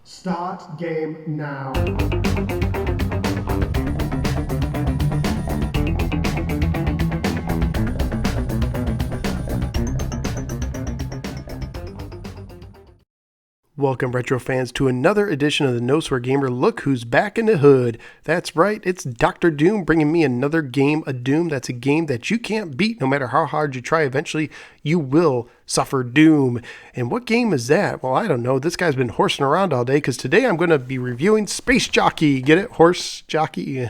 Start game now. Welcome, retro fans, to another edition of the No Swear Gamer. Look who's back in the hood. That's right, it's Dr. Doom bringing me another game of Doom. That's a game that you can't beat no matter how hard you try. Eventually, you will suffer doom. And what game is that? Well, I don't know. This guy's been horsing around all day because today I'm going to be reviewing Space Jockey. Get it? Horse jockey?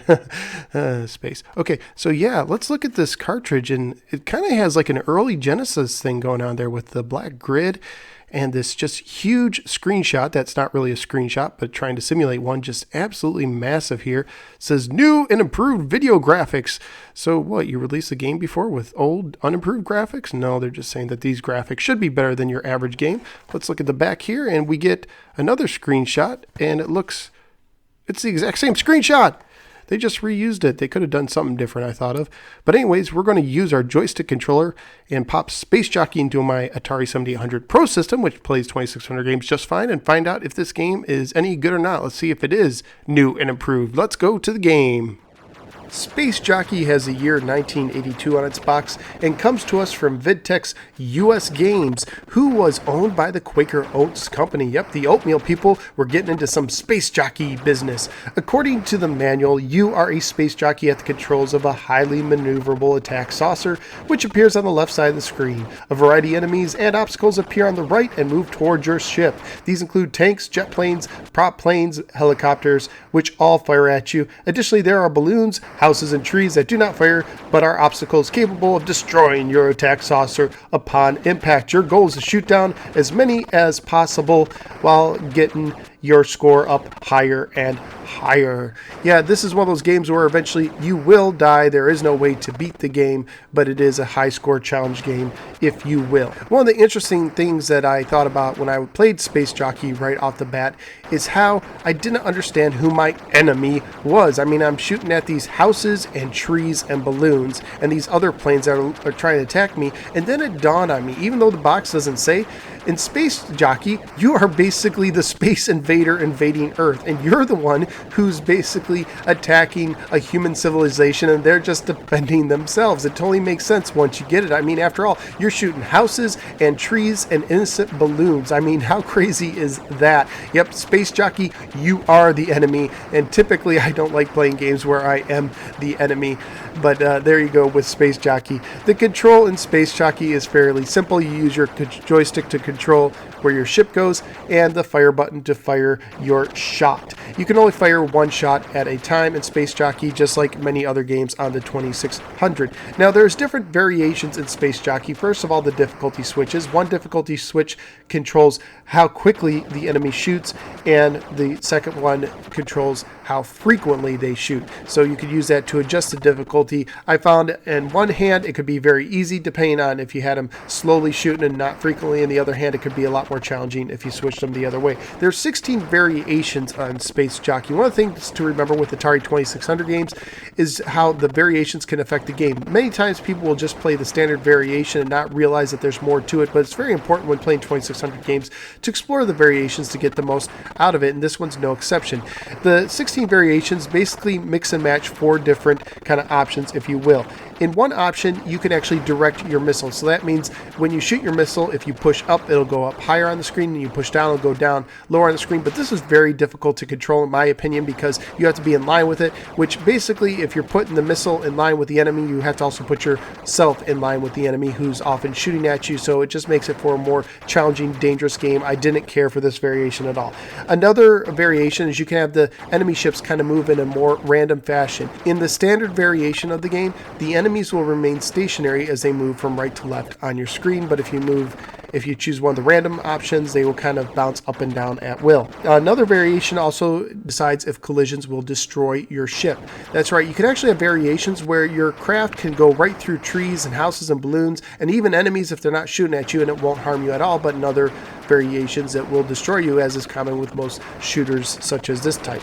Space. Okay, so yeah, let's look at this cartridge. And it kind of has like an early Genesis thing going on there with the black grid. And this just huge screenshot, that's not really a screenshot, but trying to simulate one, just absolutely massive here. It says new and improved video graphics. So what, you released the game before with old unimproved graphics? No, they're just saying that these graphics should be better than your average game. Let's look at the back here and we get another screenshot and it's the exact same screenshot. They just reused it. They could have done something different, I thought of. But anyways, we're going to use our joystick controller and pop Space Jockey into my Atari 7800 Pro system, which plays 2600 games just fine, and find out if this game is any good or not. Let's see if it is new and improved. Let's go to the game. Space Jockey has a year 1982 on its box and comes to us from Vidtex US Games, who was owned by the Quaker Oats company. Yep, the oatmeal people were getting into some Space Jockey business. According to the manual, you are a space jockey at the controls of a highly maneuverable attack saucer, which appears on the left side of the screen. A variety of enemies and obstacles appear on the right and move towards your ship. These include tanks, jet planes, prop planes, helicopters, which all fire at you. Additionally, there are balloons, houses, and trees that do not fire but are obstacles capable of destroying your attack saucer upon impact. Your goal is to shoot down as many as possible while getting your score up higher and higher. Yeah, this is one of those games where eventually you will die. There is no way to beat the game, but it is a high score challenge game, if you will. One of the interesting things that I thought about when I played Space Jockey right off the bat is how I didn't understand who my enemy was. I mean, I'm shooting at these houses and trees and balloons and these other planes that are trying to attack me, and then it dawned on me, even though the box doesn't say, in Space Jockey, you are basically the space invader invading Earth, and you're the one who's basically attacking a human civilization, and they're just defending themselves. It totally makes sense once you get it. I mean, after all, you're shooting houses and trees and innocent balloons. I mean, how crazy is that? Yep, Space Jockey, you are the enemy, and typically I don't like playing games where I am the enemy, but there you go with Space Jockey. The control in Space Jockey is fairly simple. You use your joystick to control where your ship goes and the fire button to fire your shot. You can only fire one shot at a time in Space Jockey, just like many other games on the 2600. Now, there's different variations in Space Jockey. First of all, the difficulty switches. One difficulty switch controls how quickly the enemy shoots, and the second one controls how frequently they shoot. So you could use that to adjust the difficulty. I found in one hand it could be very easy depending on if you had them slowly shooting and not frequently. In the other hand, it could be a lot more challenging if you switch them the other way. There's 16 variations on Space Jockey. One of the things to remember with Atari 2600 games is how the variations can affect the game. Many times people will just play the standard variation and not realize that there's more to it, but it's very important when playing 2600 games to explore the variations to get the most out of it, and this one's no exception. The 16 variations basically mix and match 4 different kind of options, if you will. In one option, you can actually direct your missile. So that means when you shoot your missile, if you push up, it'll go up higher on the screen, and you push down, it'll go down lower on the screen. But this is very difficult to control, in my opinion, because you have to be in line with it, which basically, if you're putting the missile in line with the enemy, you have to also put yourself in line with the enemy who's often shooting at you. So it just makes it for a more challenging, dangerous game. I didn't care for this variation at all. Another variation is you can have the enemy ships kind of move in a more random fashion. In the standard variation of the game, the enemies will remain stationary as they move from right to left on your screen, but if you choose one of the random options, they will kind of bounce up and down at will. Another variation also decides if collisions will destroy your ship. That's right, you can actually have variations where your craft can go right through trees and houses and balloons and even enemies if they're not shooting at you, and it won't harm you at all, but in other variations it will destroy you, as is common with most shooters such as this type.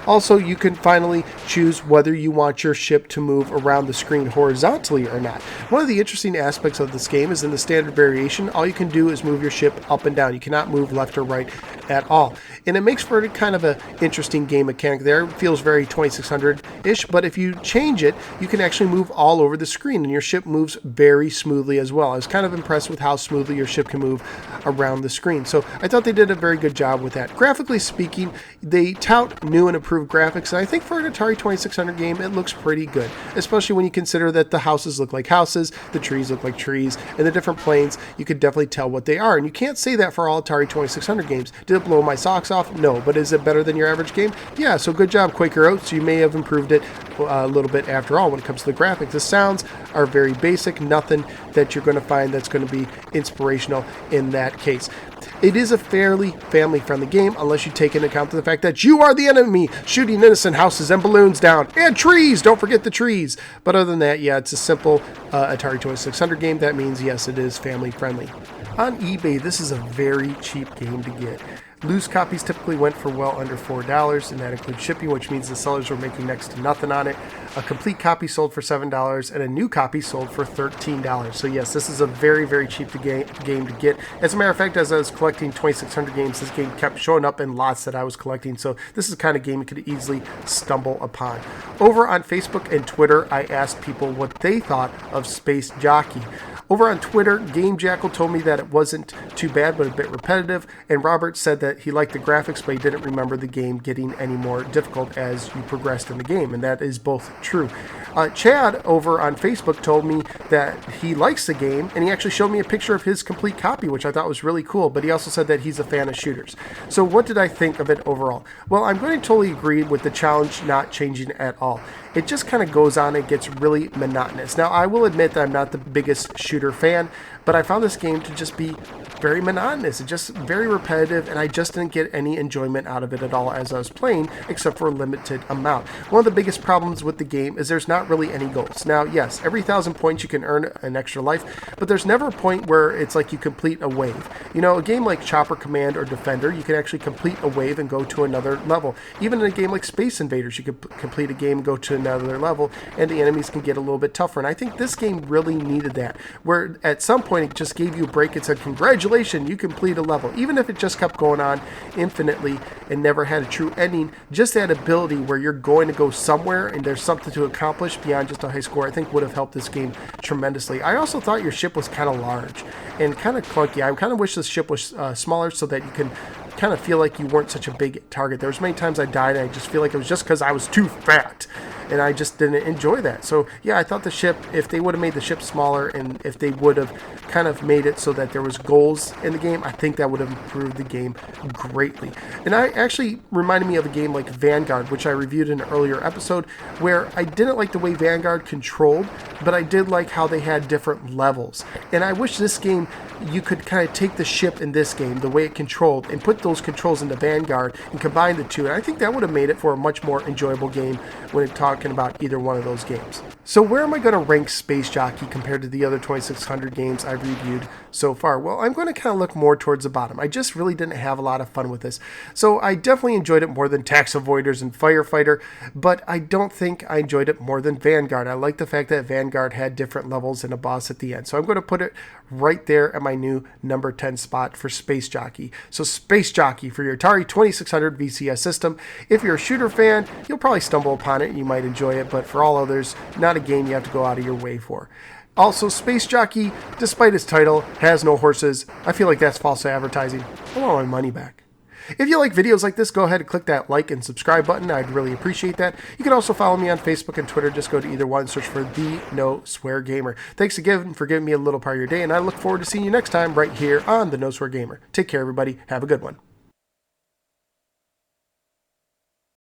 Also, you can finally choose whether you want your ship to move around the screen horizontally or not. One of the interesting aspects of this game is in the standard variation, all you can do is move your ship up and down. You cannot move left or right at all. And it makes for kind of an interesting game mechanic there. It feels very 2600-ish, but if you change it, you can actually move all over the screen, and your ship moves very smoothly as well. I was kind of impressed with how smoothly your ship can move around the screen. So I thought they did a very good job with that. Graphically speaking, they tout new and improved graphics, and I think for an Atari 2600 game, it looks pretty good, especially when you consider that the houses look like houses, the trees look like trees, and the different planes, you could definitely tell what they are. And you can't say that for all Atari 2600 games. Did it blow my socks off? No. But is it better than your average game? Yeah, so good job, Quaker Oats. You may have improved it a little bit after all when it comes to the graphics. The sounds are very basic, nothing that you're going to find that's going to be inspirational in that case. It is a fairly family-friendly game, unless you take into account the fact that you are the enemy, shooting innocent houses and balloons down, and trees! Don't forget the trees! But other than that, yeah, it's a simple Atari 2600 game. That means, yes, it is family-friendly. On eBay, this is a very cheap game to get. Loose copies typically went for well under $4, and that includes shipping, which means the sellers were making next to nothing on it. A complete copy sold for $7, and a new copy sold for $13. So yes, this is a very, very cheap game to get. As a matter of fact, as I was collecting 2600 games, this game kept showing up in lots that I was collecting, so this is the kind of game you could easily stumble upon. Over on Facebook and Twitter, I asked people what they thought of Space Jockey. Over on Twitter, Game Jackal told me that it wasn't too bad, but a bit repetitive, and Robert said that he liked the graphics, but he didn't remember the game getting any more difficult as you progressed in the game, and that is both true. Chad over on Facebook told me that he likes the game, and he actually showed me a picture of his complete copy, which I thought was really cool, but he also said that he's a fan of shooters. So what did I think of it overall? Well, I'm going to totally agree with the challenge not changing at all. It just kind of goes on and gets really monotonous. Now, I will admit that I'm not the biggest shooter fan, but I found this game to just be very monotonous. It's just very repetitive, and I just didn't get any enjoyment out of it at all as I was playing, except for a limited amount. One of the biggest problems with the game is there's not really any goals. Now, yes, every 1,000 points you can earn an extra life, but there's never a point where it's like you complete a wave. You know, a game like Chopper Command or Defender, you can actually complete a wave and go to another level. Even in a game like Space Invaders, you could complete a game and go to another level, and the enemies can get a little bit tougher. And I think this game really needed that, where at some point it just gave you a break and said, congratulations, you complete a level. Even if it just kept going on infinitely and never had a true ending, just that ability where you're going to go somewhere and there's something to accomplish beyond just a high score, I think would have helped this game tremendously. I also thought your ship was kind of large and kind of clunky. I kind of wish this ship was smaller so that you can kind of feel like you weren't such a big target. There was many times I died and I just feel like it was just because I was too fat, and I just didn't enjoy that. So yeah, I thought the ship, if they would have made the ship smaller and if they would have kind of made it so that there was goals in the game, I think that would have improved the game greatly. And I actually reminded me of a game like Vanguard, which I reviewed in an earlier episode, where I didn't like the way Vanguard controlled, but I did like how they had different levels. And I wish this game, you could kind of take the ship in this game, the way it controlled, and put those controls into Vanguard and combine the two. And I think that would have made it for a much more enjoyable game when talking about either one of those games. So where am I going to rank Space Jockey compared to the other 2600 games I've reviewed so far? Well, I'm going to kind of look more towards the bottom. I just really didn't have a lot of fun with this. So I definitely enjoyed it more than Tax Avoiders and Firefighter, but I don't think I enjoyed it more than Vanguard. I like the fact that Vanguard had different levels and a boss at the end. So I'm going to put it right there at my new number 10 spot for Space Jockey. So Space Jockey for your Atari 2600 VCS system. If you're a shooter fan, you'll probably stumble upon it and you might enjoy it, but for all others, not a game you have to go out of your way for. Also, Space Jockey, despite its title, has no horses. I feel like that's false advertising. I want my money back. If you like videos like this, go ahead and click that like and subscribe button. I'd really appreciate that. You can also follow me on Facebook and Twitter. Just go to either one and search for The No Swear Gamer. Thanks again for giving me a little part of your day, and I look forward to seeing you next time right here on The No Swear Gamer. Take care, everybody. Have a good one.